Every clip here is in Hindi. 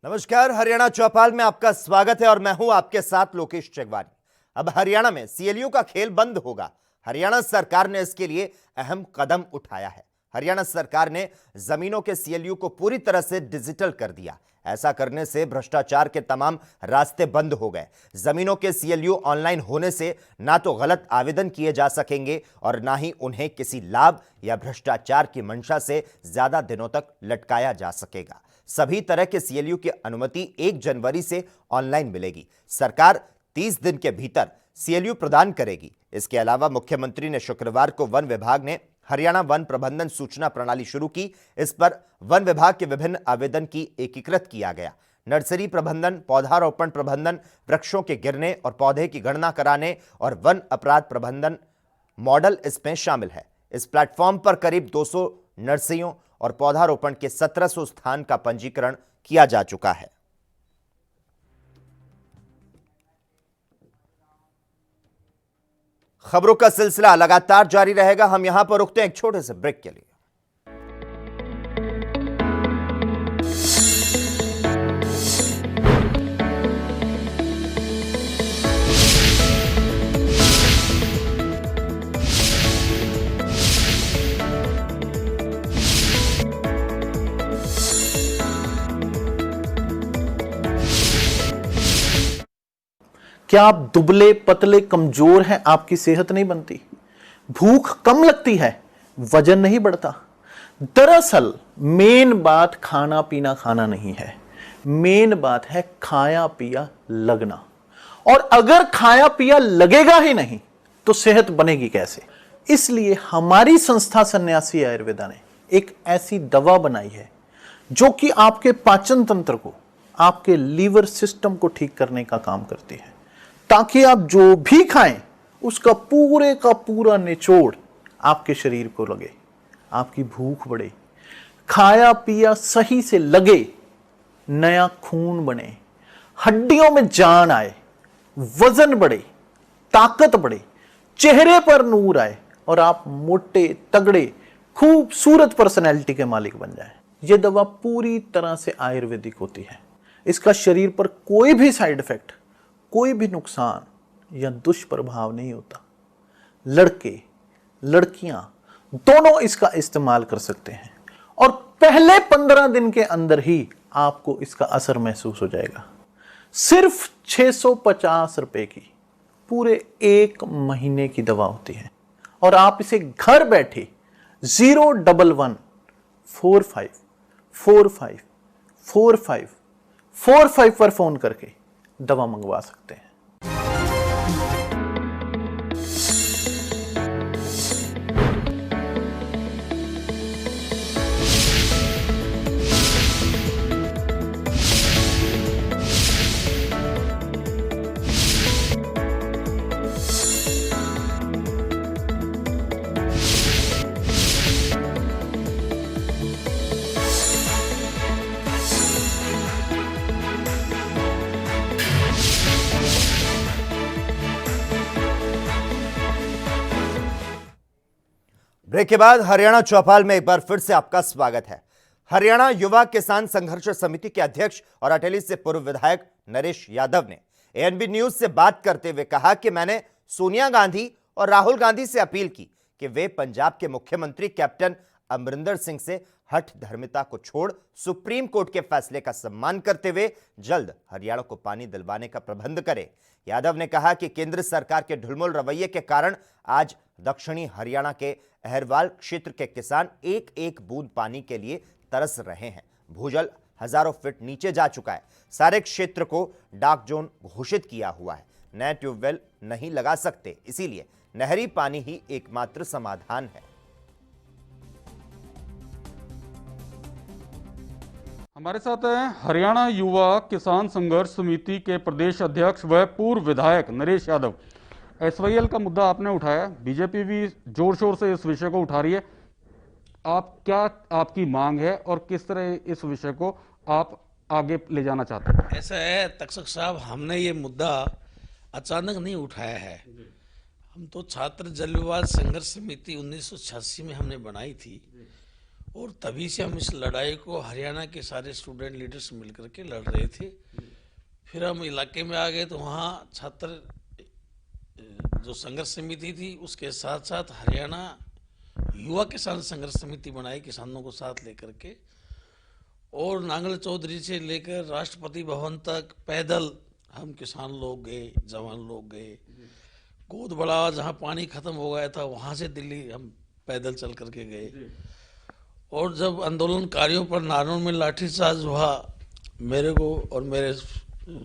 नमस्कार, हरियाणा चौपाल में आपका स्वागत है और मैं हूं आपके साथ लोकेश चगवानी। अब हरियाणा में सीएलयू का खेल बंद होगा। हरियाणा सरकार ने इसके लिए अहम कदम उठाया है। हरियाणा सरकार ने जमीनों के सीएलयू को पूरी तरह से डिजिटल कर दिया। ऐसा करने से भ्रष्टाचार के तमाम रास्ते बंद हो गए। जमीनों के सीएलयू ऑनलाइन होने से ना तो गलत आवेदन किए जा सकेंगे और ना ही उन्हें किसी लाभ या भ्रष्टाचार की मंशा से ज्यादा दिनों तक लटकाया जा सकेगा। सभी तरह के सीएलयू की अनुमति 1 जनवरी से ऑनलाइन मिलेगी। सरकार 30 दिन के भीतर सीएलयू प्रदान करेगी। इसके अलावा मुख्यमंत्री ने शुक्रवार को वन विभाग ने हरियाणा वन प्रबंधन सूचना प्रणाली शुरू की। इस पर वन विभाग के विभिन्न आवेदन की एकीकृत किया गया। नर्सरी प्रबंधन, पौधारोपण प्रबंधन, वृक्षों के गिरने और पौधे की गणना कराने और वन अपराध प्रबंधन मॉडल इसमें शामिल है। इस प्लेटफॉर्म पर करीब 200 नर्सरियों और पौधारोपण के 1700 स्थान का पंजीकरण किया जा चुका है। खबरों का सिलसिला लगातार जारी रहेगा। हम यहां पर रुकते हैं एक छोटे से ब्रेक के लिए। क्या आप दुबले पतले कमजोर हैं? आपकी सेहत नहीं बनती, भूख कम लगती है, वजन नहीं बढ़ता। दरअसल मेन बात खाना पीना खाना नहीं है, मेन बात है खाया पिया लगना। और अगर खाया पिया लगेगा ही नहीं तो सेहत बनेगी कैसे? इसलिए हमारी संस्था सन्यासी आयुर्वेदा ने एक ऐसी दवा बनाई है जो कि आपके पाचन तंत्र को, आपके लीवर सिस्टम को ठीक करने का काम करती है, ताकि आप जो भी खाएं उसका पूरे का पूरा निचोड़ आपके शरीर को लगे, आपकी भूख बढ़े, खाया पिया सही से लगे, नया खून बने, हड्डियों में जान आए, वजन बढ़े, ताकत बढ़े, चेहरे पर नूर आए और आप मोटे तगड़े खूबसूरत पर्सनैलिटी के मालिक बन जाएं। यह दवा पूरी तरह से आयुर्वेदिक होती है। इसका शरीर पर कोई भी साइड इफेक्ट, कोई भी नुकसान या दुष्प्रभाव नहीं होता। लड़के लड़कियां दोनों इसका इस्तेमाल कर सकते हैं और पहले 15 दिन के अंदर ही आपको इसका असर महसूस हो जाएगा। सिर्फ 650 रुपए की पूरे 1 महीने की दवा होती है और आप इसे घर बैठे 01145454545 पर फोन करके दवा मंगवा सकते हैं। ब्रेक के बाद हरियाणा चौपाल में एक बार फिर से आपका स्वागत है। हरियाणा युवा किसान संघर्ष समिति के अध्यक्ष और अटेली से पूर्व विधायक नरेश यादव ने एएनबी न्यूज से बात करते हुए कहा कि मैंने सोनिया गांधी और राहुल गांधी से अपील की कि वे पंजाब के मुख्यमंत्री कैप्टन अमरिंदर सिंह से हठ धर्मिता को छोड़ सुप्रीम कोर्ट के फैसले का सम्मान करते हुए जल्द हरियाणा को पानी दिलवाने का प्रबंध करें। यादव ने कहा कि केंद्र सरकार के ढुलमुल रवैये के कारण आज दक्षिणी हरियाणा के अहरवाल क्षेत्र के किसान एक एक बूंद पानी के लिए तरस रहे हैं। भूजल हजारों फीट नीचे जा चुका है। सारे क्षेत्र को डार्क जोन घोषित किया हुआ है। नए ट्यूबवेल नहीं लगा सकते, इसीलिए नहरी पानी ही एकमात्र समाधान है। हमारे साथ हैं हरियाणा युवा किसान संघर्ष समिति के प्रदेश अध्यक्ष व पूर्व विधायक नरेश यादव। एसवाईएल का मुद्दा आपने उठाया, बीजेपी भी जोर शोर से इस विषय को उठा रही है। क्या आपकी मांग है और किस तरह इस विषय को आप आगे ले जाना चाहते हैं? ऐसा है तक्षक साहब, हमने ये मुद्दा अचानक नहीं उठाया है। हम तो छात्र जल विवाद संघर्ष समिति 1986 में हमने बनाई थी और तभी से हम इस लड़ाई को हरियाणा के सारे स्टूडेंट लीडर्स मिलकर के लड़ रहे थे। फिर हम इलाके में आ गए तो वहाँ छात्र जो संघर्ष समिति थी उसके साथ साथ हरियाणा युवा किसान संघर्ष समिति बनाई किसानों को साथ लेकर के, और नांगल चौधरी से लेकर राष्ट्रपति भवन तक पैदल हम किसान लोग गए, जवान लोग गए। गोद बड़ा जहाँ पानी खत्म हो गया था वहाँ से दिल्ली हम पैदल चल करके गए। और जब आंदोलनकारियों पर नारनौल में लाठीचार्ज हुआ, मेरे को और मेरे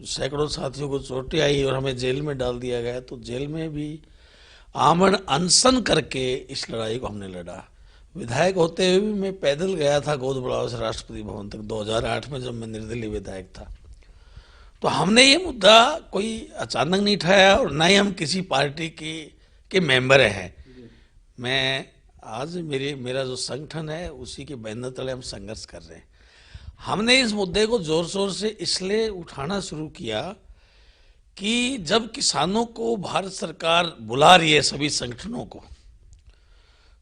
सैकड़ों साथियों को चोटें आई और हमें जेल में डाल दिया गया, तो जेल में भी आमरण अनशन करके इस लड़ाई को हमने लड़ा। विधायक होते हुए भी मैं पैदल गया था गोद बड़ाव से राष्ट्रपति भवन तक 2008 में, जब मैं निर्दलीय विधायक था। तो हमने ये मुद्दा कोई अचानक नहीं उठाया और ना ही हम किसी पार्टी के मेंबर हैं। मैं आज मेरा जो संगठन है उसी के बैनर तले हम संघर्ष कर रहे हैं। हमने इस मुद्दे को जोर शोर से इसलिए उठाना शुरू किया कि जब किसानों को भारत सरकार बुला रही है सभी संगठनों को,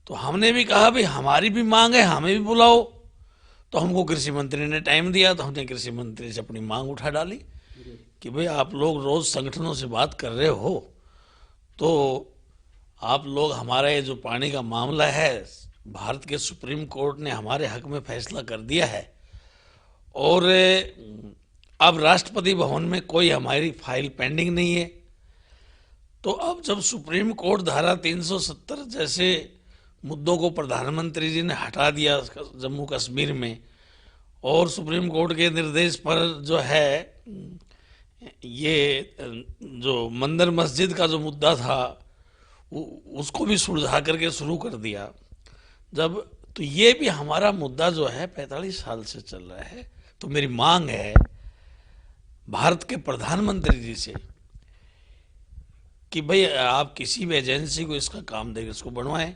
तो हमने भी कहा भाई हमारी भी मांग है, हमें भी बुलाओ। तो हमको कृषि मंत्री ने टाइम दिया, तो हमने कृषि मंत्री से अपनी मांग उठा डाली कि भाई आप लोग रोज संगठनों से बात कर रहे हो, तो आप लोग हमारा ये जो पानी का मामला है, भारत के सुप्रीम कोर्ट ने हमारे हक में फैसला कर दिया है और अब राष्ट्रपति भवन में कोई हमारी फाइल पेंडिंग नहीं है। तो अब जब सुप्रीम कोर्ट धारा 370 जैसे मुद्दों को प्रधानमंत्री जी ने हटा दिया जम्मू कश्मीर में, और सुप्रीम कोर्ट के निर्देश पर जो है ये जो मंदिर मस्जिद का जो मुद्दा था उसको भी सुलझा करके शुरू कर दिया जब, तो ये भी हमारा मुद्दा जो है 45 साल से चल रहा है। तो मेरी मांग है भारत के प्रधानमंत्री जी से कि भाई आप किसी भी एजेंसी को इसका काम देकर इसको बनवाएं।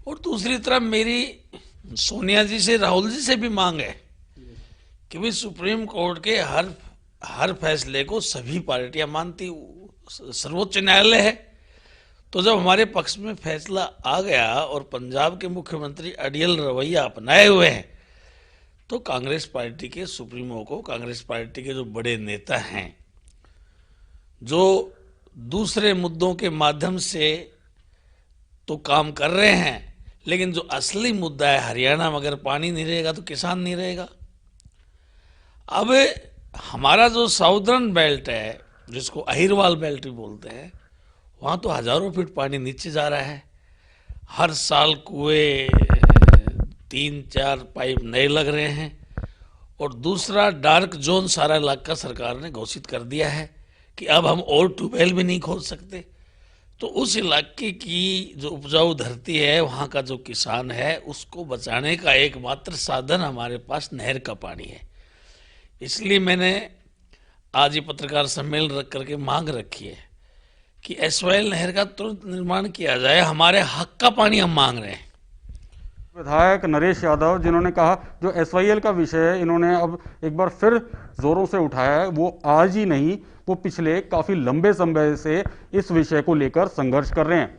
और दूसरी तरफ मेरी सोनिया जी से, राहुल जी से भी मांग है कि भाई सुप्रीम कोर्ट के हर फैसले को सभी पार्टियां मानती, सर्वोच्च न्यायालय है। तो जब हमारे पक्ष में फैसला आ गया और पंजाब के मुख्यमंत्री अड़ियल रवैया अपनाए हुए हैं, तो कांग्रेस पार्टी के सुप्रीमो को, कांग्रेस पार्टी के जो बड़े नेता हैं जो दूसरे मुद्दों के माध्यम से तो काम कर रहे हैं, लेकिन जो असली मुद्दा है हरियाणा में अगर पानी नहीं रहेगा तो किसान नहीं रहेगा। अब हमारा जो साउदर्न बेल्ट है जिसको अहिरवाल बेल्ट भी बोलते हैं, वहाँ तो हजारों फीट पानी नीचे जा रहा है। हर साल कुएं 3-4 पाइप नए लग रहे हैं। और दूसरा डार्क जोन सारा इलाका सरकार ने घोषित कर दिया है कि अब हम और ट्यूबवेल भी नहीं खोद सकते। तो उस इलाके की जो उपजाऊ धरती है, वहाँ का जो किसान है, उसको बचाने का एकमात्र साधन हमारे पास नहर का पानी है। इसलिए मैंने आज ये पत्रकार सम्मेलन रख करके मांग रखी है कि एसवाइएल नहर का तुरंत निर्माण किया जाए। हमारे हक का पानी हम मांग रहे हैं। विधायक नरेश यादव जिन्होंने कहा जो एसवाईएल का विषय है इन्होंने अब एक बार फिर जोरों से उठाया है, वो आज ही नहीं, वो पिछले काफी लंबे समय से इस विषय को लेकर संघर्ष कर रहे हैं।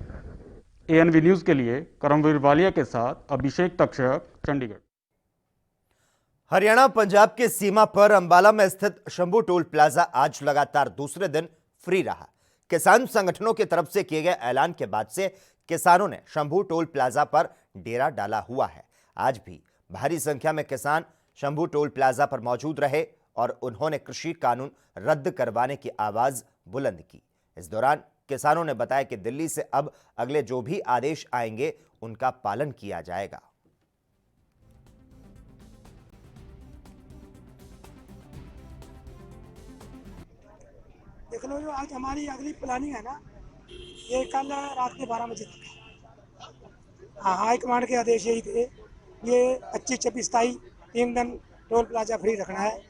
एएनवी न्यूज के लिए करमवीर वालिया के साथ अभिषेक तक्षक, चंडीगढ़। हरियाणा पंजाब की सीमा पर अंबाला में स्थित शंभू टोल प्लाजा आज लगातार दूसरे दिन फ्री रहा। किसान संगठनों की तरफ से किए गए ऐलान के बाद से किसानों ने शंभू टोल प्लाजा पर डेरा डाला हुआ है। आज भी भारी संख्या में किसान शंभू टोल प्लाजा पर मौजूद रहे और उन्होंने कृषि कानून रद्द करवाने की आवाज बुलंद की। इस दौरान किसानों ने बताया कि दिल्ली से अब अगले जो भी आदेश आएंगे उनका पालन किया जाएगा। देख लो, जो आज हमारी अगली प्लानिंग है ना, ये कल रात के 12 बजे तक है। हाँ, हाई कमांड के आदेश यही थे, ये 25, 26, 27 3 दिन टोल प्लाजा फ्री रखना है।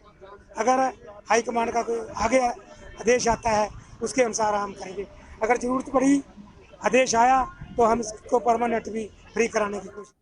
अगर हाई कमांड का कोई आगे आदेश आता है उसके अनुसार हम करेंगे। अगर जरूरत पड़ी, आदेश आया, तो हम इसको परमानेंट भी फ्री कराने की कोशिश।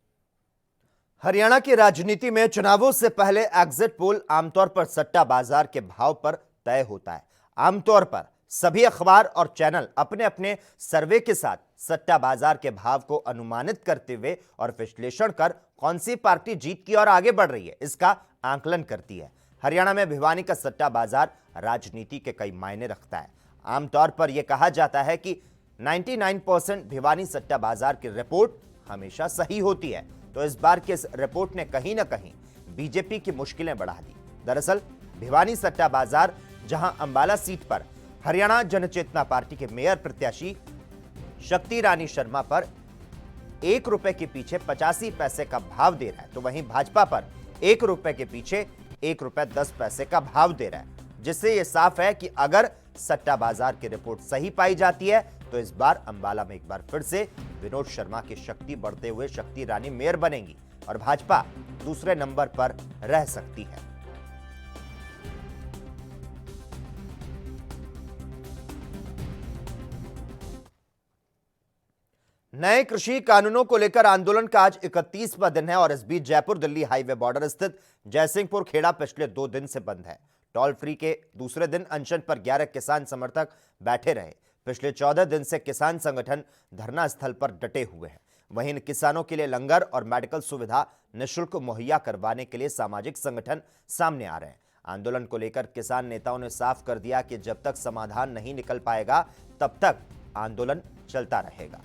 हरियाणा की राजनीति में चुनावों से पहले एग्जिट पोल आमतौर पर सट्टा बाजार के भाव पर तय होता है। आमतौर पर सभी अखबार और चैनल अपने अपने सर्वे के साथ सट्टा बाजार के भाव को अनुमानित करते हुए और विश्लेषण कर कौन सी पार्टी जीत की ओर आगे बढ़ रही है इसका आंकलन करती है। हरियाणा में भिवानी का सट्टा बाजार राजनीति के कई मायने रखता है। आमतौर पर यह कहा जाता है कि 99% भिवानी सट्टा बाजार की रिपोर्ट हमेशा सही होती है, तो इस बार की इस रिपोर्ट ने कहीं ना कहीं बीजेपी की मुश्किलें बढ़ा दी। दरअसल भिवानी सट्टा बाजार, जहां अंबाला सीट पर हरियाणा जनचेतना पार्टी के मेयर प्रत्याशी शक्ति रानी शर्मा पर 1 रुपए के पीछे 85 पैसे का भाव दे रहा है, तो वहीं भाजपा पर 1 रुपए के पीछे 1 रुपए 10 पैसे का भाव दे रहा है, जिससे यह साफ है कि अगर सट्टा बाजार की रिपोर्ट सही पाई जाती है तो इस बार अंबाला में एक बार फिर से विनोद शर्मा की शक्ति बढ़ते हुए शक्ति रानी मेयर बनेंगी और भाजपा दूसरे नंबर पर रह सकती है। नए कृषि कानूनों को लेकर आंदोलन का आज 31वां दिन है और इस बीच जयपुर दिल्ली हाईवे बॉर्डर स्थित जयसिंहपुर खेड़ा पिछले 2 दिन से बंद है। टोल फ्री के दूसरे दिन अनशन पर 11 किसान समर्थक बैठे रहे। पिछले 14 दिन से किसान संगठन धरना स्थल पर डटे हुए हैं। वहीं इन किसानों के लिए लंगर और मेडिकल सुविधा निःशुल्क मुहैया करवाने के लिए सामाजिक संगठन सामने आ रहे हैं। आंदोलन को लेकर किसान नेताओं ने साफ कर दिया कि जब तक समाधान नहीं निकल पाएगा तब तक आंदोलन चलता रहेगा।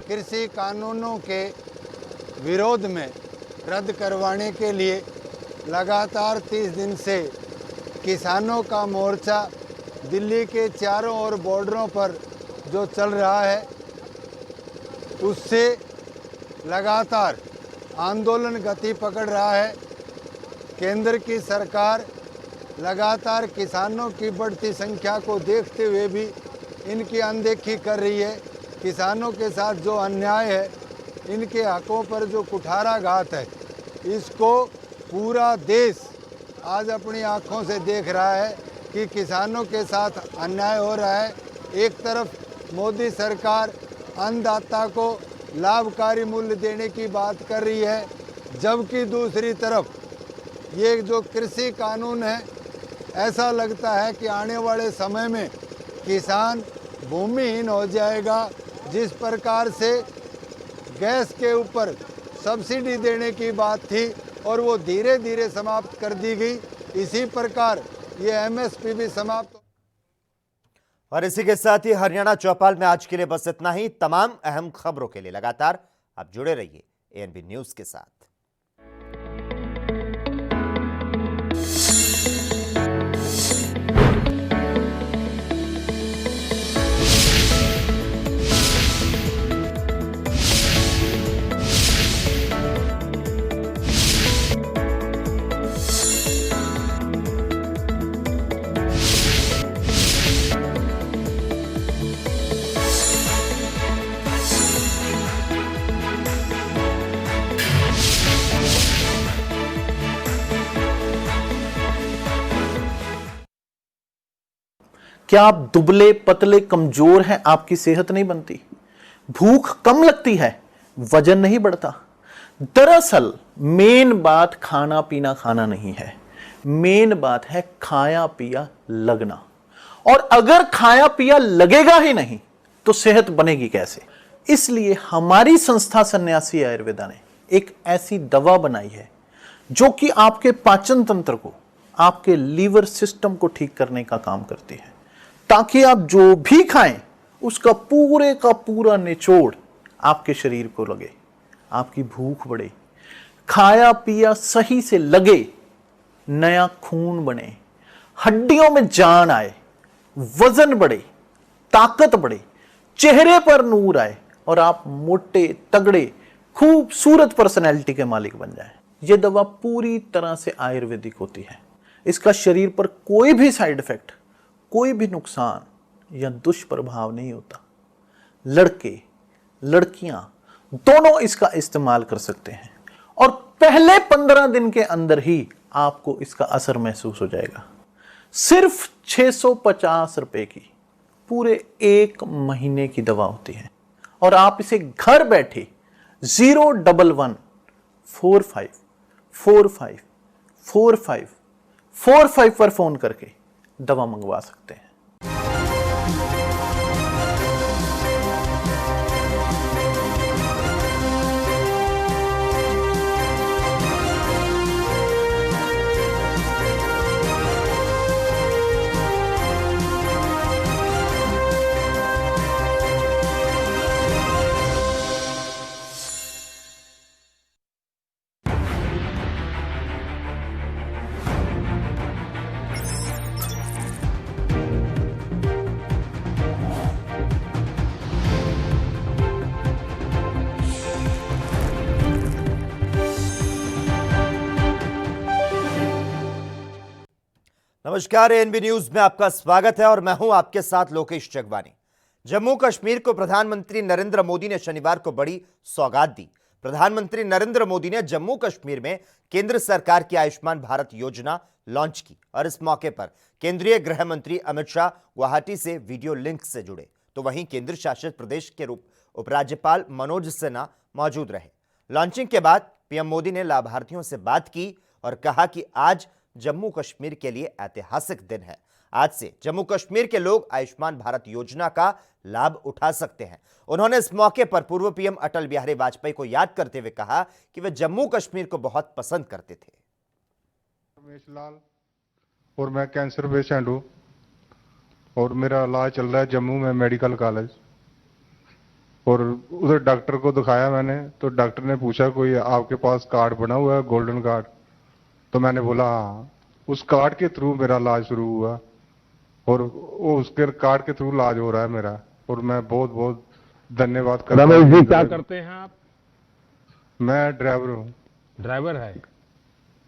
कृषि कानूनों के विरोध में रद्द करवाने के लिए लगातार 30 दिन से किसानों का मोर्चा दिल्ली के चारों ओर बॉर्डरों पर जो चल रहा है, उससे लगातार आंदोलन गति पकड़ रहा है। केंद्र की सरकार लगातार किसानों की बढ़ती संख्या को देखते हुए भी इनकी अनदेखी कर रही है। किसानों के साथ जो अन्याय है, इनके हकों पर जो कुठाराघात है, इसको पूरा देश आज अपनी आँखों से देख रहा है कि किसानों के साथ अन्याय हो रहा है। एक तरफ मोदी सरकार अन्नदाता को लाभकारी मूल्य देने की बात कर रही है, जबकि दूसरी तरफ ये जो कृषि कानून है, ऐसा लगता है कि आने वाले समय में किसान भूमिहीन हो जाएगा। जिस प्रकार से गैस के ऊपर सब्सिडी देने की बात थी और वो धीरे धीरे समाप्त कर दी गई, इसी प्रकार ये एमएसपी भी समाप्त। और इसी के साथ ही हरियाणा चौपाल में आज के लिए बस इतना ही। तमाम अहम खबरों के लिए लगातार आप जुड़े रहिए एएनबी न्यूज के साथ। क्या आप दुबले पतले कमजोर हैं, आपकी सेहत नहीं बनती? भूख कम लगती है, वजन नहीं बढ़ता? दरअसल मेन बात खाना पीना खाना नहीं है, मेन बात है खाया पिया लगना। और अगर खाया पिया लगेगा ही नहीं तो सेहत बनेगी कैसे? इसलिए हमारी संस्था सन्यासी आयुर्वेदा ने एक ऐसी दवा बनाई है जो कि आपके पाचन तंत्र को, आपके लीवर सिस्टम को ठीक करने का काम करती है, ताकि आप जो भी खाएं उसका पूरे का पूरा निचोड़ आपके शरीर को लगे, आपकी भूख बढ़े, खाया पिया सही से लगे, नया खून बने, हड्डियों में जान आए, वजन बढ़े, ताकत बढ़े, चेहरे पर नूर आए और आप मोटे तगड़े खूबसूरत पर्सनैलिटी के मालिक बन जाएं। यह दवा पूरी तरह से आयुर्वेदिक होती है। इसका शरीर पर कोई भी साइड इफेक्ट, कोई भी नुकसान या दुष्प्रभाव नहीं होता। लड़के लड़कियां दोनों इसका इस्तेमाल कर सकते हैं और पहले 15 दिन के अंदर ही आपको इसका असर महसूस हो जाएगा। सिर्फ 650 रुपए की पूरे 1 महीने की दवा होती है और आप इसे घर बैठे 01145 454545 पर फोन करके दवा मंगवा सकते हैं। नमस्कार, एएनबी न्यूज में आपका स्वागत है और मैं हूं आपके साथ लोकेश चगवानी। जम्मू कश्मीर को प्रधानमंत्री नरेंद्र मोदी ने शनिवार को बड़ी सौगात दी। प्रधानमंत्री नरेंद्र मोदी ने जम्मू कश्मीर में केंद्र सरकार की आयुष्मान भारत योजना लॉन्च की और इस मौके पर केंद्रीय गृह मंत्री अमित शाह गुवाहाटी से वीडियो लिंक से जुड़े, तो वहीं केंद्र शासित प्रदेश के उपराज्यपाल मनोज सिन्हा मौजूद रहे। लॉन्चिंग के बाद पीएम मोदी ने लाभार्थियों से बात की और कहा कि आज जम्मू कश्मीर के लिए ऐतिहासिक दिन है। आज से जम्मू कश्मीर के लोग आयुष्मान भारत योजना का लाभ उठा सकते हैं। उन्होंने इस मौके पर पूर्व पीएम अटल बिहारी वाजपेयी को याद करते हुए कहा कि वे जम्मू कश्मीर को बहुत पसंद करते थे। रमेश लाल और मैं कैंसर पेशेंट हूँ और मेरा इलाज चल रहा है जम्मू में मेडिकल कॉलेज। और उधर डॉक्टर को दिखाया मैंने, तो डॉक्टर ने पूछा कोई आपके पास कार्ड बना हुआ है, गोल्डन कार्ड? तो मैंने बोला हाँ। उस कार्ड के थ्रू मेरा इलाज शुरू हुआ और वो उसके कार्ड के थ्रू इलाज हो रहा है मेरा, और मैं बहुत बहुत धन्यवाद करता हूं। रमेश जी, क्या करते हैं आप? मैं ड्राइवर हूँ। ड्राइवर है?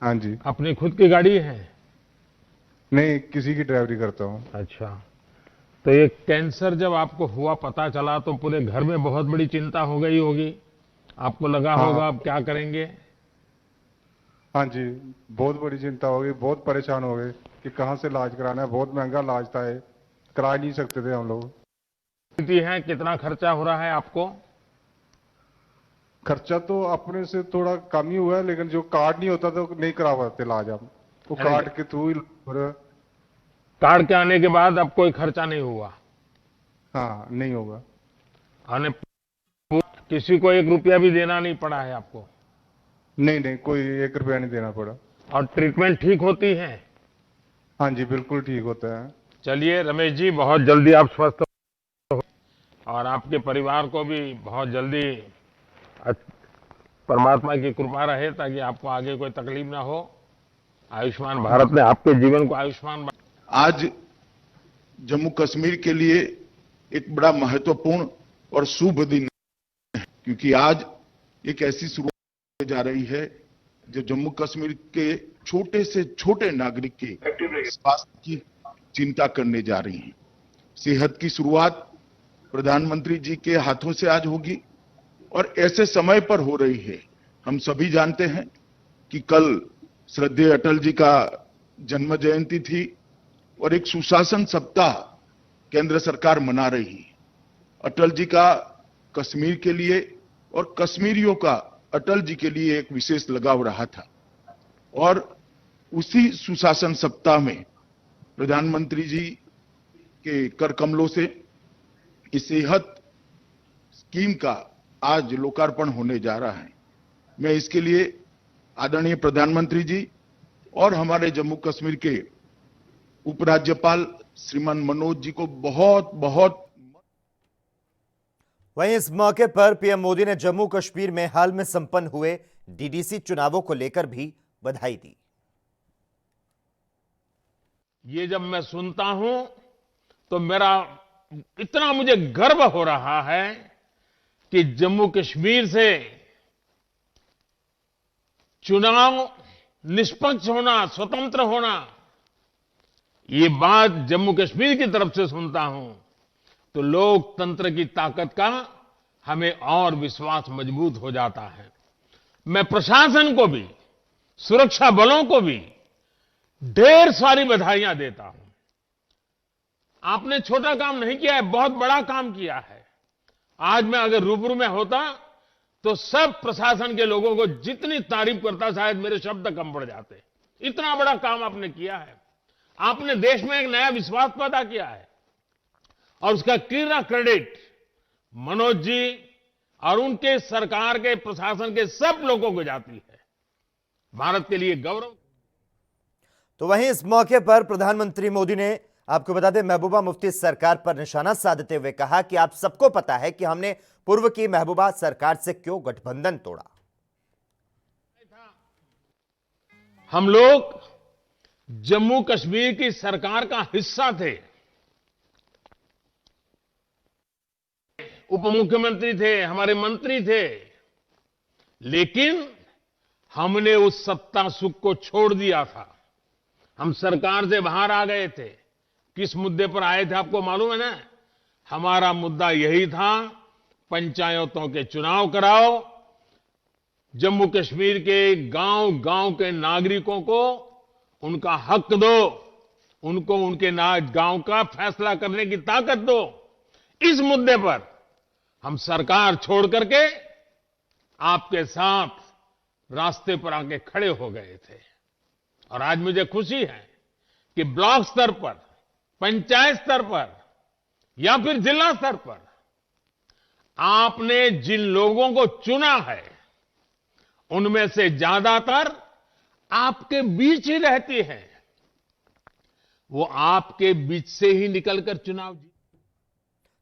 हाँ जी। अपनी खुद की गाड़ी है? नहीं, किसी की ड्राइवरी करता हूँ। अच्छा, तो ये कैंसर जब आपको हुआ, पता चला, तो पूरे घर में बहुत बड़ी चिंता हो गई होगी। आपको लगा हाँ। होगा आप क्या करेंगे? हाँ जी, बहुत बड़ी चिंता हो गई, बहुत परेशान हो गए कि कहाँ से इलाज कराना है। बहुत महंगा इलाज था, ये करा नहीं सकते थे हम लोग। स्थिति है, कितना खर्चा हो रहा है आपको? खर्चा तो अपने से थोड़ा कम ही हुआ है, लेकिन जो कार्ड नहीं होता तो नहीं करा पाते इलाज हम, वो कार्ड के थ्रू ही। कार्ड के आने के बाद अब कोई खर्चा नहीं हुआ? हाँ, नहीं होगा। आने किसी को 1 रुपया भी देना नहीं पड़ा है आपको? नहीं, कोई 1 रुपया नहीं देना पड़ा। और ट्रीटमेंट ठीक होती है? हाँ जी, बिल्कुल ठीक होता है। चलिए रमेश जी, बहुत जल्दी आप स्वस्थ हो और आपके परिवार को भी बहुत जल्दी परमात्मा की कृपा रहे, ताकि आपको आगे कोई तकलीफ ना हो। आयुष्मान भारत ने आपके जीवन को आयुष्मान। आज जम्मू कश्मीर के लिए एक बड़ा महत्वपूर्ण और शुभ दिन है, क्योंकि आज एक ऐसी शुरुआत जा रही है जो जम्मू कश्मीर के छोटे से छोटे नागरिक के स्वास्थ्य की चिंता करने जा रही है। सेहत की शुरुआत प्रधानमंत्री जी के हाथों से आज होगी और ऐसे समय पर हो रही है। हम सभी जानते हैं कि कल श्रद्धेय अटल जी का जन्म जयंती थी और एक सुशासन सप्ताह केंद्र सरकार मना रही है। अटल जी का कश्मीर के लिए और कश्मीरियों का अटल जी के लिए एक विशेष लगाव रहा था, और उसी सुशासन सप्ताह में प्रधानमंत्री जी के कर कमलों से इस सेहत स्कीम का आज लोकार्पण होने जा रहा है। मैं इसके लिए आदरणीय प्रधानमंत्री जी और हमारे जम्मू कश्मीर के उपराज्यपाल श्रीमान मनोज जी को बहुत बहुत। वहीं इस मौके पर पीएम मोदी ने जम्मू कश्मीर में हाल में संपन्न हुए डीडीसी चुनावों को लेकर भी बधाई दी। ये जब मैं सुनता हूं तो मेरा इतना मुझे गर्व हो रहा है कि जम्मू कश्मीर से चुनाव निष्पक्ष होना, स्वतंत्र होना, ये बात जम्मू कश्मीर की तरफ से सुनता हूं तो लोकतंत्र की ताकत का हमें और विश्वास मजबूत हो जाता है। मैं प्रशासन को भी, सुरक्षा बलों को भी ढेर सारी बधाइयां देता हूं। आपने छोटा काम नहीं किया है, बहुत बड़ा काम किया है। आज मैं अगर रूबरू में होता तो सब प्रशासन के लोगों को जितनी तारीफ करता, शायद मेरे शब्द कम पड़ जाते। इतना बड़ा काम आपने किया है। आपने देश में एक नया विश्वास पैदा किया है और उसका पूरा क्रेडिट मनोज जी और उनके सरकार के प्रशासन के सब लोगों को जाती है। भारत के लिए गौरव। तो वहीं इस मौके पर प्रधानमंत्री मोदी ने, आपको बता दें, महबूबा मुफ्ती सरकार पर निशाना साधते हुए कहा कि आप सबको पता है कि हमने पूर्व की महबूबा सरकार से क्यों गठबंधन तोड़ा। हम लोग जम्मू कश्मीर की सरकार का हिस्सा थे, उप मुख्यमंत्री थे, हमारे मंत्री थे, लेकिन हमने उस सत्ता सुख को छोड़ दिया था। हम सरकार से बाहर आ गए थे। किस मुद्दे पर आए थे आपको मालूम है ना? हमारा मुद्दा यही था, पंचायतों के चुनाव कराओ, जम्मू कश्मीर के गांव-गांव के नागरिकों को उनका हक दो, उनको उनके गांव का फैसला करने की ताकत दो। इस मुद्दे पर हम सरकार छोड़ करके आपके साथ रास्ते पर आके खड़े हो गए थे। और आज मुझे खुशी है कि ब्लॉक स्तर पर, पंचायत स्तर पर या फिर जिला स्तर पर आपने जिन लोगों को चुना है, उनमें से ज्यादातर आपके बीच ही रहती है। वो आपके बीच से ही निकलकर चुनाव जीते।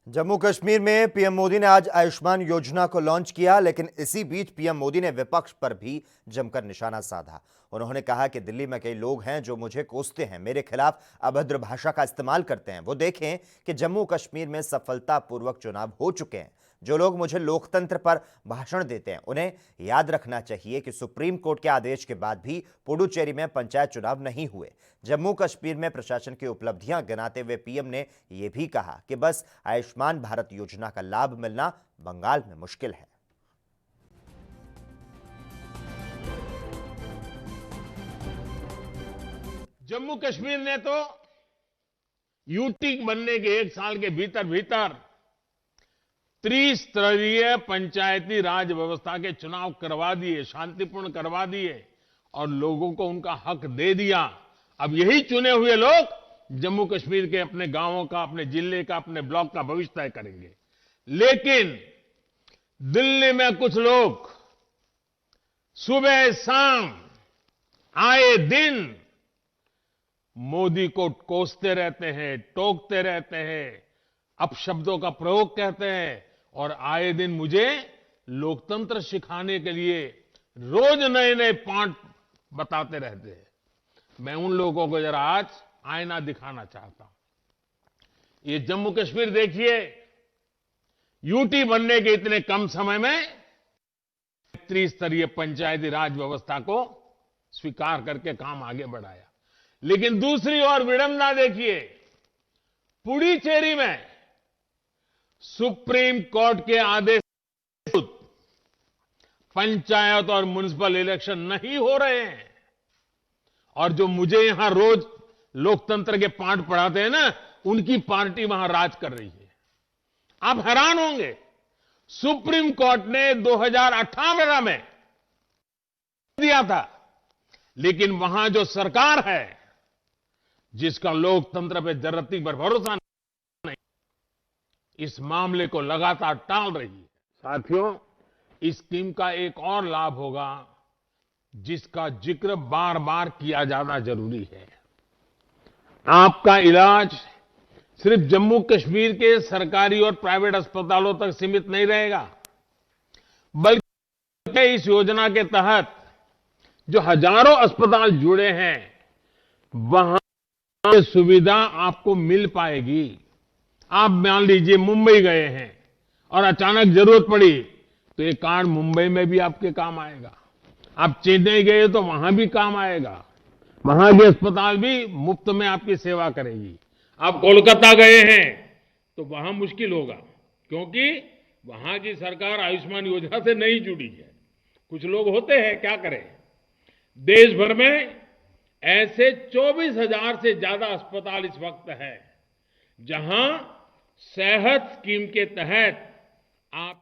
जम्मू कश्मीर में पीएम मोदी ने आज आयुष्मान योजना को लॉन्च किया, लेकिन इसी बीच पीएम मोदी ने विपक्ष पर भी जमकर निशाना साधा। उन्होंने कहा कि दिल्ली में कई लोग हैं जो मुझे कोसते हैं, मेरे खिलाफ अभद्र भाषा का इस्तेमाल करते हैं। वो देखें कि जम्मू कश्मीर में सफलतापूर्वक चुनाव हो चुके हैं। जो लोग मुझे लोकतंत्र पर भाषण देते हैं, उन्हें याद रखना चाहिए कि सुप्रीम कोर्ट के आदेश के बाद भी पुडुचेरी में पंचायत चुनाव नहीं हुए। जम्मू कश्मीर में प्रशासन की उपलब्धियां गिनाते हुए पीएम ने यह भी कहा कि बस आयुष्मान भारत योजना का लाभ मिलना बंगाल में मुश्किल है। जम्मू कश्मीर ने तो यूटी बनने के 1 साल के भीतर भीतर त्रिस्तरीय पंचायती राज व्यवस्था के चुनाव करवा दिए, शांतिपूर्ण करवा दिए और लोगों को उनका हक दे दिया। अब यही चुने हुए लोग जम्मू कश्मीर के अपने गांवों का, अपने जिले का, अपने ब्लॉक का भविष्य तय करेंगे। लेकिन दिल्ली में कुछ लोग सुबह शाम आए दिन मोदी को कोसते रहते हैं, टोकते रहते हैं, अपशब्दों का प्रयोग करते हैं और आए दिन मुझे लोकतंत्र सिखाने के लिए रोज नए नए पाठ बताते रहते हैं। मैं उन लोगों को जरा आज आईना दिखाना चाहता हूं। ये जम्मू कश्मीर देखिए, यूटी बनने के इतने कम समय में त्रिस्तरीय पंचायती राज व्यवस्था को स्वीकार करके काम आगे बढ़ाया। लेकिन दूसरी ओर विडंबना देखिए, पुडुचेरी में सुप्रीम कोर्ट के आदेश पंचायत और म्युनिसिपल इलेक्शन नहीं हो रहे हैं और जो मुझे यहां रोज लोकतंत्र के पाठ पढ़ाते हैं ना, उनकी पार्टी वहां राज कर रही है। आप हैरान होंगे, सुप्रीम कोर्ट ने 2018 में दिया था, लेकिन वहां जो सरकार है जिसका लोकतंत्र पे जरती पर भरोसा नहीं, इस मामले को लगातार टाल रही है। साथियों, इस स्कीम का एक और लाभ होगा जिसका जिक्र बार बार किया जाना जरूरी है। आपका इलाज सिर्फ जम्मू कश्मीर के सरकारी और प्राइवेट अस्पतालों तक सीमित नहीं रहेगा, बल्कि इस योजना के तहत जो हजारों अस्पताल जुड़े हैं, वहां सुविधा आपको मिल पाएगी। आप मान लीजिए मुंबई गए हैं और अचानक जरूरत पड़ी तो ये कार्ड मुंबई में भी आपके काम आएगा। आप चेन्नई गए तो वहां भी काम आएगा, वहां के अस्पताल भी मुफ्त में आपकी सेवा करेगी। आप कोलकाता गए हैं तो वहां मुश्किल होगा, क्योंकि वहां की सरकार आयुष्मान योजना से नहीं जुड़ी है। कुछ लोग होते हैं, क्या करें। देश भर में ऐसे 24,000 से ज्यादा अस्पताल इस वक्त है जहां सेहत स्कीम के तहत आप।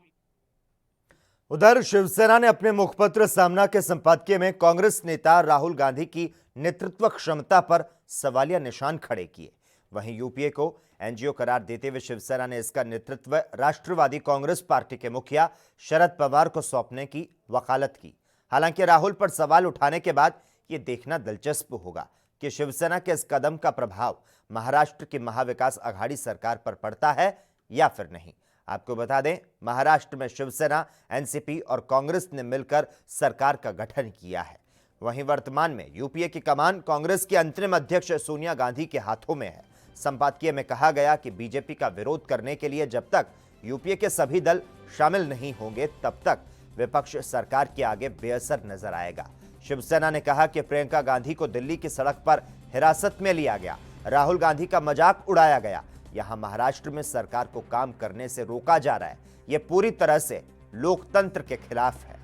उधर शिवसेना ने अपने मुखपत्र सामना के संपादकीय में कांग्रेस नेता राहुल गांधी की नेतृत्व क्षमता पर सवालिया निशान खड़े किए। वहीं यूपीए को एनजीओ करार देते हुए शिवसेना ने इसका नेतृत्व राष्ट्रवादी कांग्रेस पार्टी के मुखिया शरद पवार को सौंपने की वकालत की। हालांकि राहुल पर सवाल उठाने के बाद ये देखना दिलचस्प होगा कि शिवसेना के इस कदम का प्रभाव महाराष्ट्र की महाविकास अघाड़ी सरकार पर पड़ता है या फिर नहीं। आपको बता दें, महाराष्ट्र में शिवसेना, एनसीपी और कांग्रेस ने मिलकर सरकार का गठन किया है। वहीं वर्तमान में यूपीए की कमान कांग्रेस की अंतरिम अध्यक्ष सोनिया गांधी के हाथों में है। संपादकीय में कहा गया कि बीजेपी का विरोध करने के लिए जब तक यूपीए के सभी दल शामिल नहीं होंगे तब तक विपक्ष सरकार के आगे बेअसर नजर आएगा। शिवसेना ने कहा कि प्रियंका गांधी को दिल्ली की सड़क पर हिरासत में लिया गया, राहुल गांधी का मजाक उड़ाया गया, यहां महाराष्ट्र में सरकार को काम करने से रोका जा रहा है। यह पूरी तरह से लोकतंत्र के खिलाफ है।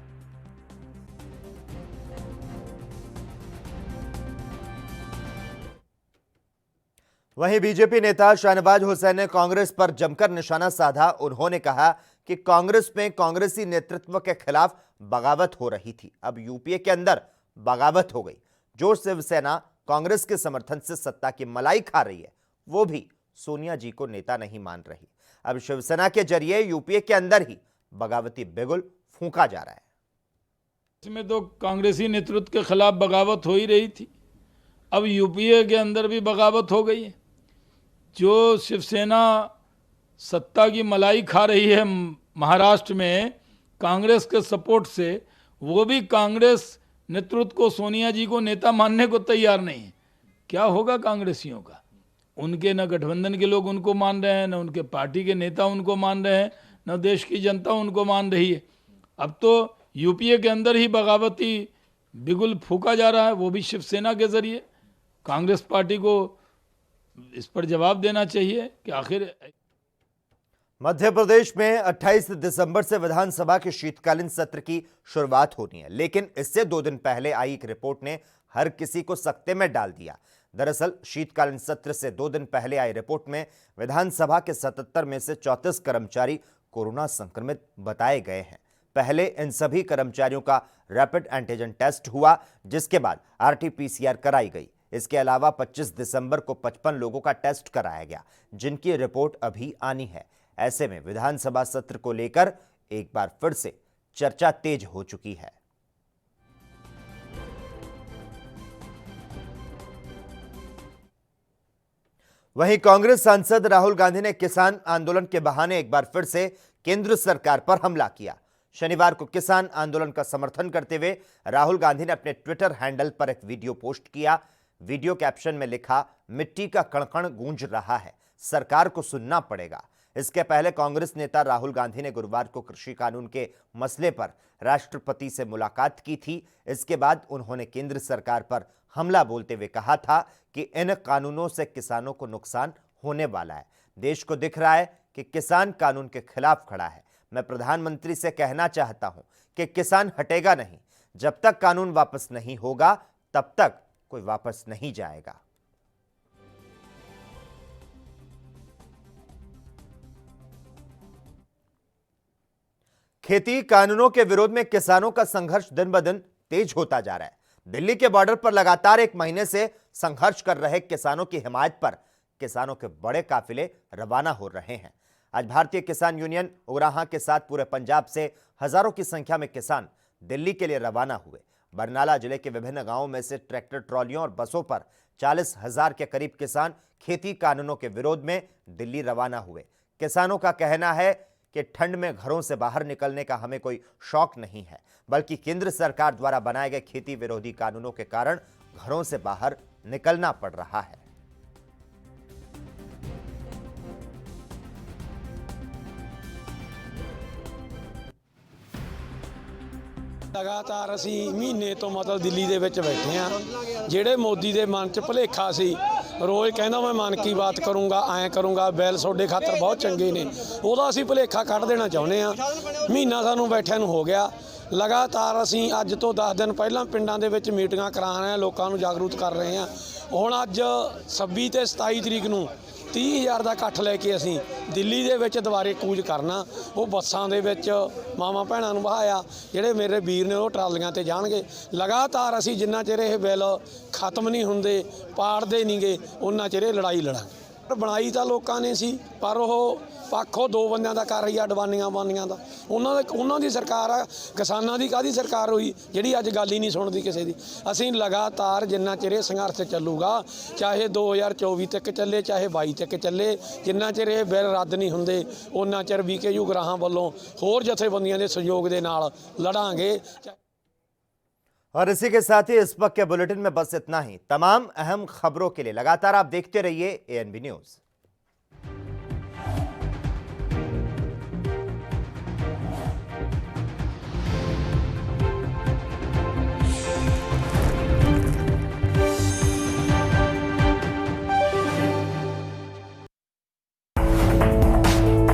वहीं बीजेपी नेता शाहनवाज हुसैन ने कांग्रेस पर जमकर निशाना साधा। उन्होंने कहा कि कांग्रेस में कांग्रेसी नेतृत्व के खिलाफ बगावत हो रही थी, अब यूपीए के अंदर बगावत हो गई। जो शिवसेना कांग्रेस के समर्थन से सत्ता की मलाई खा रही है, वो भी सोनिया जी को नेता नहीं मान रही। अब शिवसेना के जरिए यूपीए के अंदर ही बगावती बिगुल फूंका जा रहा है। इसमें तो कांग्रेसी नेतृत्व के खिलाफ बगावत हो ही रही थी, अब यूपीए के अंदर भी बगावत हो गई है। जो शिवसेना सत्ता की मलाई खा रही है महाराष्ट्र में कांग्रेस के सपोर्ट से, वो भी कांग्रेस नेतृत्व को, सोनिया जी को नेता मानने को तैयार नहीं है। क्या होगा कांग्रेसियों का? उनके न गठबंधन के लोग उनको मान रहे हैं, न उनके पार्टी के नेता उनको मान रहे हैं, न देश की जनता उनको मान रही है। अब तो यूपीए के अंदर ही बगावती बिगुल फूका जा रहा है, वो भी शिवसेना के जरिए। कांग्रेस पार्टी को इस पर जवाब देना चाहिए कि आखिर। मध्य प्रदेश में 28 दिसंबर से विधानसभा के शीतकालीन सत्र की शुरुआत होनी है, लेकिन इससे 2 दिन पहले आई एक रिपोर्ट ने हर किसी को सकते में डाल दिया। दरअसल शीतकालीन सत्र से 2 दिन पहले आई रिपोर्ट में विधानसभा के 77 में से 34 कर्मचारी कोरोना संक्रमित बताए गए हैं। पहले इन सभी कर्मचारियों का रैपिड एंटीजन टेस्ट हुआ, जिसके बाद आरटी-पीसीआर कराई गई। इसके अलावा 25 दिसंबर को 55 लोगों का टेस्ट कराया गया, जिनकी रिपोर्ट अभी आनी है। ऐसे में विधानसभा सत्र को लेकर एक बार फिर से चर्चा तेज हो चुकी है। वहीं कांग्रेस सांसद राहुल गांधी ने किसान आंदोलन के बहाने एक बार फिर से केंद्र सरकार पर हमला किया। शनिवार को किसान आंदोलन का समर्थन करते हुए राहुल गांधी ने अपने ट्विटर हैंडल पर एक वीडियो पोस्ट किया। वीडियो कैप्शन में लिखा, मिट्टी का कण-कण गूंज रहा है, सरकार को सुनना पड़ेगा। इसके पहले कांग्रेस नेता राहुल गांधी ने गुरुवार को कृषि कानून के मसले पर राष्ट्रपति से मुलाकात की थी। इसके बाद उन्होंने केंद्र सरकार पर हमला बोलते हुए कहा था कि इन कानूनों से किसानों को नुकसान होने वाला है। देश को दिख रहा है कि किसान कानून के खिलाफ खड़ा है। मैं प्रधानमंत्री से कहना चाहता हूं कि किसान हटेगा नहीं। जब तक कानून वापस नहीं होगा तब तक कोई वापस नहीं जाएगा। खेती कानूनों के विरोध में किसानों का संघर्ष दिन ब दिन तेज होता जा रहा है। दिल्ली के बॉर्डर पर लगातार 1 महीने से संघर्ष कर रहे किसानों की हिमायत पर किसानों के बड़े काफिले रवाना हो रहे हैं। आज भारतीय किसान यूनियन उराहां के साथ पूरे पंजाब से हजारों की संख्या में किसान दिल्ली के लिए रवाना हुए। बरनाला जिले के विभिन्न गांवों में से ट्रैक्टर ट्रॉलियों और बसों पर 40,000 के करीब किसान खेती कानूनों के विरोध में दिल्ली रवाना हुए। किसानों का कहना है कि ठंड में घरों से बाहर निकलने का हमें कोई शौक नहीं है, बल्कि केंद्र सरकार द्वारा बनाए गए खेती विरोधी कानूनों के कारण घरों से बाहर निकलना पड़ रहा है। लगातार ਅਸੀਂ ਮਹੀਨੇ ਤੋਂ ਮਤਲਬ ਦਿੱਲੀ ਦੇ ਵਿੱਚ ਬੈਠੇ ਆ। ਜਿਹੜੇ ਮੋਦੀ ਦੇ ਮਨ 'ਚ ਭੁਲੇਖਾ ਸੀ, ਰੋਜ਼ ਕਹਿੰਦਾ ਮੈਂ ਮਨ ਕੀ ਬਾਤ ਕਰੂੰਗਾ, ਐਂ ਕਰੂੰਗਾ, ਬੈਲ ਤੁਹਾਡੇ ਖਾਤਰ ਬਹੁਤ ਚੰਗੇ ਨੇ, ਉਹਦਾ ਅਸੀਂ ਭੁਲੇਖਾ ਕੱਢ ਦੇਣਾ ਚਾਹੁੰਦੇ ਆ। ਮਹੀਨਾ ਸਾਨੂੰ ਬੈਠਿਆਂ ਨੂੰ ਹੋ ਗਿਆ। ਲਗਾਤਾਰ ਅਸੀਂ ਅੱਜ ਤੋਂ 10 ਦਿਨ ਪਹਿਲਾਂ ਪਿੰਡਾਂ ਦੇ ਵਿੱਚ ਮੀਟਿੰਗਾਂ ਕਰਾ ਰਹੇ ਆ, ਲੋਕਾਂ ਨੂੰ ਜਾਗਰੂਕ ਕਰ ਰਹੇ ਆ। ਹੁਣ ਅੱਜ 26 ਤੇ 27 ਤਰੀਕ ਨੂੰ 30,000 ਦਾ ਇਕੱਠ ਲੈ ਕੇ ਅਸੀਂ ਦਿੱਲੀ ਦੇ ਵਿੱਚ ਦੁਬਾਰੇ ਕੂਚ ਕਰਨਾ। ਉਹ ਬੱਸਾਂ ਦੇ ਵਿੱਚ ਮਾਵਾਂ ਭੈਣਾਂ ਨੂੰ ਬਹਾਇਆ, ਜਿਹੜੇ ਮੇਰੇ ਵੀਰ ਨੇ ਉਹ ਟਰਾਲੀਆਂ ਤੇ ਜਾਣਗੇ। ਲਗਾਤਾਰ ਅਸੀਂ ਜਿੰਨਾ ਚਿਰ ਇਹ ਬਿੱਲ ਖਤਮ ਨਹੀਂ ਹੁੰਦੇ, ਪਾੜਦੇ ਨਹੀਂਗੇ, ਉਹਨਾਂ ਚਿਰ ਇਹ ਲੜਾਈ ਲੜਾਂਗੇ। ਬਣਾਈ ਤਾਂ ਲੋਕਾਂ ਨੇ ਸੀ, ਪਰ ਉਹ ਪੱਖੋਂ ਦੋ ਬੰਦਿਆਂ ਦਾ ਕਰ ਰਹੀ ਆ, ਅਡਵਾਨੀਆਂ ਬਾਨੀਆਂ ਦਾ। ਉਹਨਾਂ ਦੀ ਸਰਕਾਰ ਆ, ਕਿਸਾਨਾਂ ਦੀ ਕਾਹਦੀ ਸਰਕਾਰ ਹੋਈ ਜਿਹੜੀ ਅੱਜ ਗੱਲ ਹੀ ਨਹੀਂ ਸੁਣਦੀ ਕਿਸੇ ਦੀ। ਅਸੀਂ ਲਗਾਤਾਰ ਜਿੰਨਾ ਚਿਰ ਇਹ ਸੰਘਰਸ਼ ਚੱਲੂਗਾ, ਚਾਹੇ 2024 ਤੱਕ ਚੱਲੇ, ਚਾਹੇ 22 ਤੱਕ ਚੱਲੇ, ਜਿੰਨਾ ਚਿਰ ਇਹ ਬਿੱਲ ਰੱਦ ਨਹੀਂ ਹੁੰਦੇ, ਉਹਨਾਂ ਚਿਰ ਵੀਕੇਯੂ ਗਰਾਹਾਂ ਵੱਲੋਂ ਹੋਰ ਜਥੇਬੰਦੀਆਂ ਦੇ ਸਹਿਯੋਗ ਦੇ ਨਾਲ लड़ांगे। और इसी के साथ ही इस वक्त के बुलेटिन में बस इतना ही। तमाम अहम खबरों के लिए लगातार आप देखते रहिए ANB न्यूज़।